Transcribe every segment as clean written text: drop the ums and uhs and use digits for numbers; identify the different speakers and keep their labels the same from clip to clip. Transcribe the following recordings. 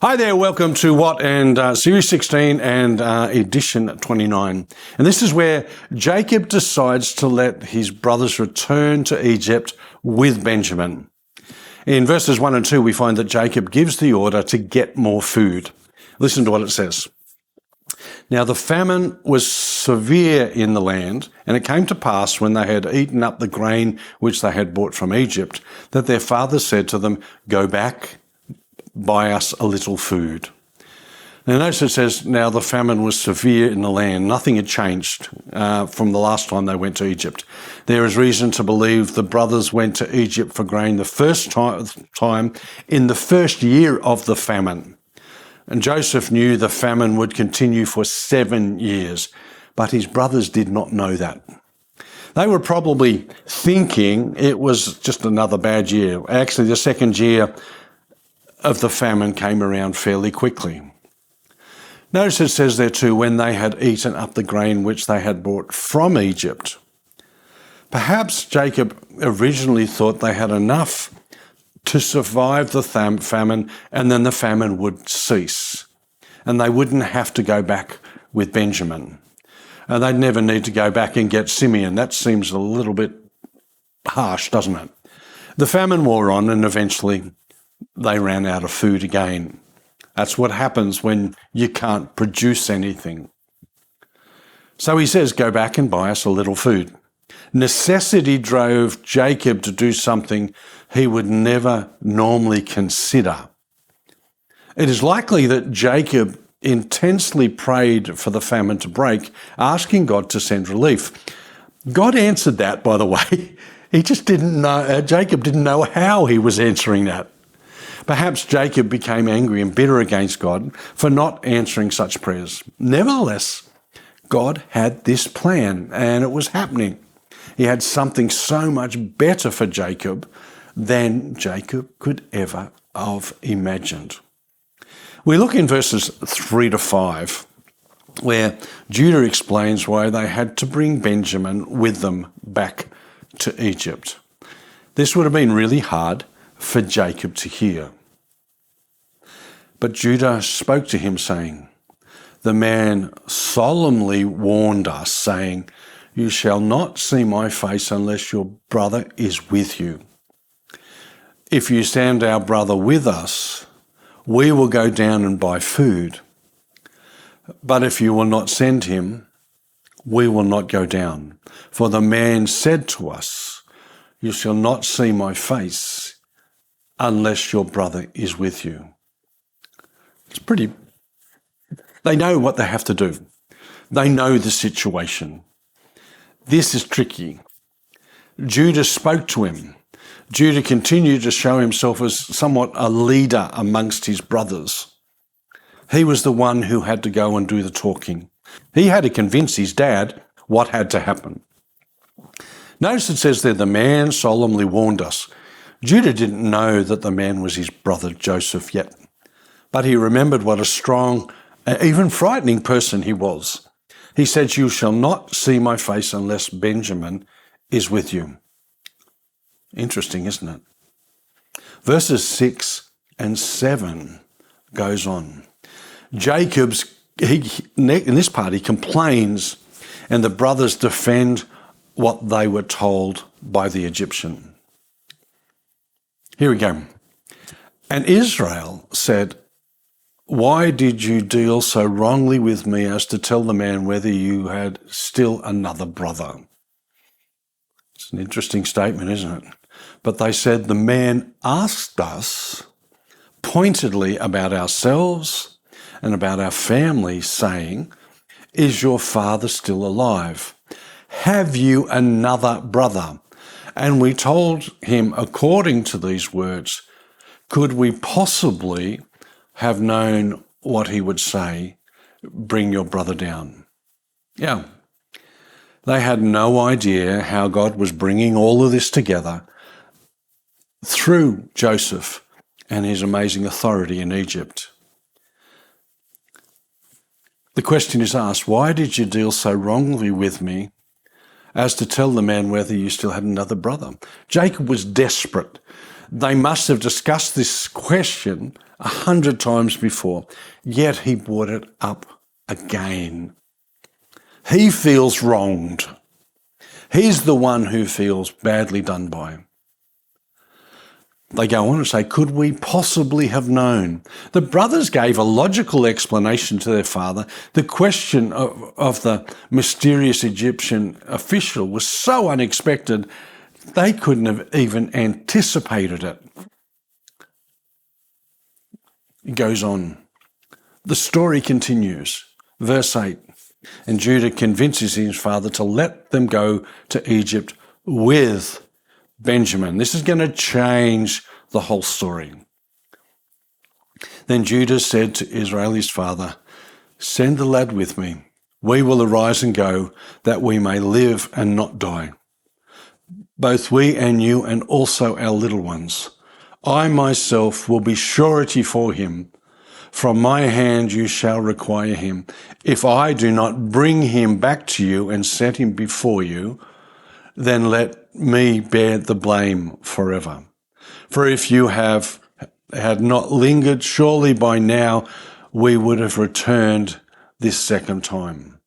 Speaker 1: Hi there, welcome to What and Series 16 and Edition 29. And this is where Jacob decides to let his brothers return to Egypt with Benjamin. In verses 1 and 2, we find that Jacob gives the order to get more food. Listen to what it says. Now the famine was severe in the land, and it came to pass when they had eaten up the grain which they had brought from Egypt, that their father said to them, "Go back, buy us a little food." Now notice it says, now the famine was severe in the land. Nothing had changed from the last time they went to Egypt. There is reason to believe the brothers went to Egypt for grain the first time in the first year of the famine. And Joseph knew the famine would continue for 7 years, but his brothers did not know that. They were probably thinking it was just another bad year. Actually, the second year of the famine came around fairly quickly. Notice it says there too, when they had eaten up the grain which they had brought from Egypt. Perhaps Jacob originally thought they had enough to survive the famine, and then the famine would cease and they wouldn't have to go back with Benjamin. And they'd never need to go back and get Simeon. That seems a little bit harsh, doesn't it? The famine wore on, and eventually they ran out of food again. That's what happens when you can't produce anything. So he says, go back and buy us a little food. Necessity drove Jacob to do something he would never normally consider. It is likely that Jacob intensely prayed for the famine to break, asking God to send relief. God answered that, by the way. He just didn't know, Jacob didn't know how he was answering that. Perhaps Jacob became angry and bitter against God for not answering such prayers. Nevertheless, God had this plan, and it was happening. He had something so much better for Jacob than Jacob could ever have imagined. We look in verses 3 to 5, where Judah explains why they had to bring Benjamin with them back to Egypt. This would have been really hard for Jacob to hear. But Judah spoke to him, saying, "The man solemnly warned us, saying, 'You shall not see my face unless your brother is with you. If you send our brother with us, we will go down and buy food. But if you will not send him, we will not go down. For the man said to us, you shall not see my face unless your brother is with you.'" They know what they have to do. They know the situation. This is tricky. Judah spoke to him. Judah continued to show himself as somewhat a leader amongst his brothers. He was the one who had to go and do the talking. He had to convince his dad what had to happen. Notice it says there, the man solemnly warned us. Judah didn't know that the man was his brother Joseph yet, but he remembered what a strong, even frightening person he was. He said, "You shall not see my face unless Benjamin is with you." Interesting, isn't it? Verses 6 and 7 goes on. In this part, he complains, and the brothers defend what they were told by the Egyptian. Here we go. And Israel said, "Why did you deal so wrongly with me as to tell the man whether you had still another brother?" It's an interesting statement, isn't it? But they said, "The man asked us pointedly about ourselves and about our family, saying, 'Is your father still alive? Have you another brother?' And we told him according to these words. Could we possibly have known what he would say, 'Bring your brother down'?" Yeah. They had no idea how God was bringing all of this together through Joseph and his amazing authority in Egypt. The question is asked, why did you deal so wrongly with me as to tell the man whether you still had another brother? Jacob was desperate. They must have discussed this question 100 times before, yet he brought it up again. He feels wronged. He's the one who feels badly done by. They go on and say, could we possibly have known? The brothers gave a logical explanation to their father. The question of the mysterious Egyptian official was so unexpected, they couldn't have even anticipated it. It goes on. The story continues. Verse 8, and Judah convinces his father to let them go to Egypt with Benjamin. This is going to change the whole story. Then Judah said to Israel, his father, send the lad with me. We will arise and go, that we may live and not die. Both we and you and also our little ones. I myself will be surety for him. From my hand you shall require him. If I do not bring him back to you and set him before you, then let me bear the blame forever. For if you had not lingered, surely by now we would have returned this second time.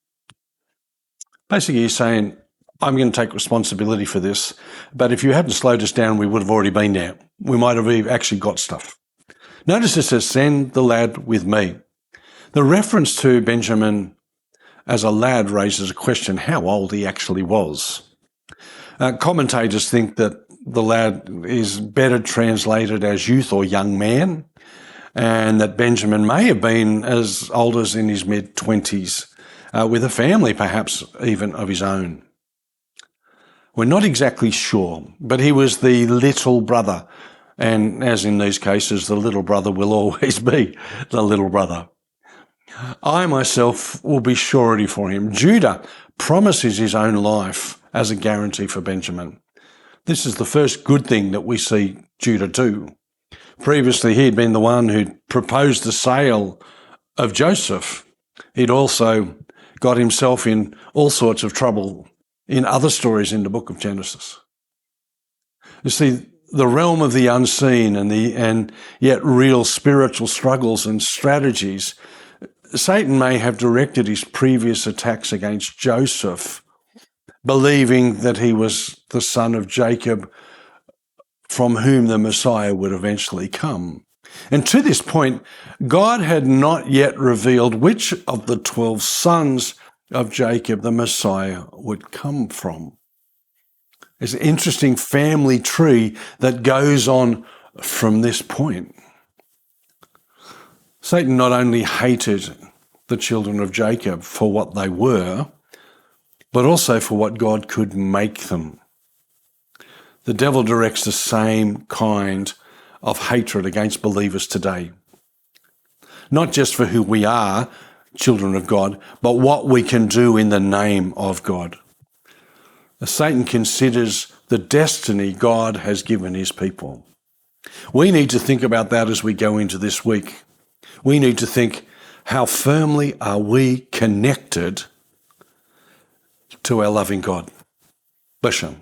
Speaker 1: Basically, he's saying, I'm going to take responsibility for this, but if you hadn't slowed us down, we would have already been there. We might have actually got stuff. Notice it says, send the lad with me. The reference to Benjamin as a lad raises a question how old he actually was. Commentators think that the lad is better translated as youth or young man, and that Benjamin may have been as old as in his mid-20s, with a family perhaps even of his own. We're not exactly sure, but he was the little brother, and as in these cases, the little brother will always be the little brother. I myself will be surety for him. Judah promises his own life as a guarantee for Benjamin. This is the first good thing that we see Judah do. Previously, he'd been the one who proposed the sale of Joseph. He'd also got himself in all sorts of trouble in other stories in the book of Genesis. You see, the realm of the unseen and yet real spiritual struggles and strategies, Satan may have directed his previous attacks against Joseph, believing that he was the son of Jacob from whom the Messiah would eventually come. And to this point, God had not yet revealed which of the 12 sons of Jacob the Messiah would come from. There's an interesting family tree that goes on from this point. Satan not only hated the children of Jacob for what they were, but also for what God could make them. The devil directs the same kind of hatred against believers today. Not just for who we are, children of God, but what we can do in the name of God. Satan considers the destiny God has given his people. We need to think about that as we go into this week. We need to think, how firmly are we connected to our loving God? Bless you.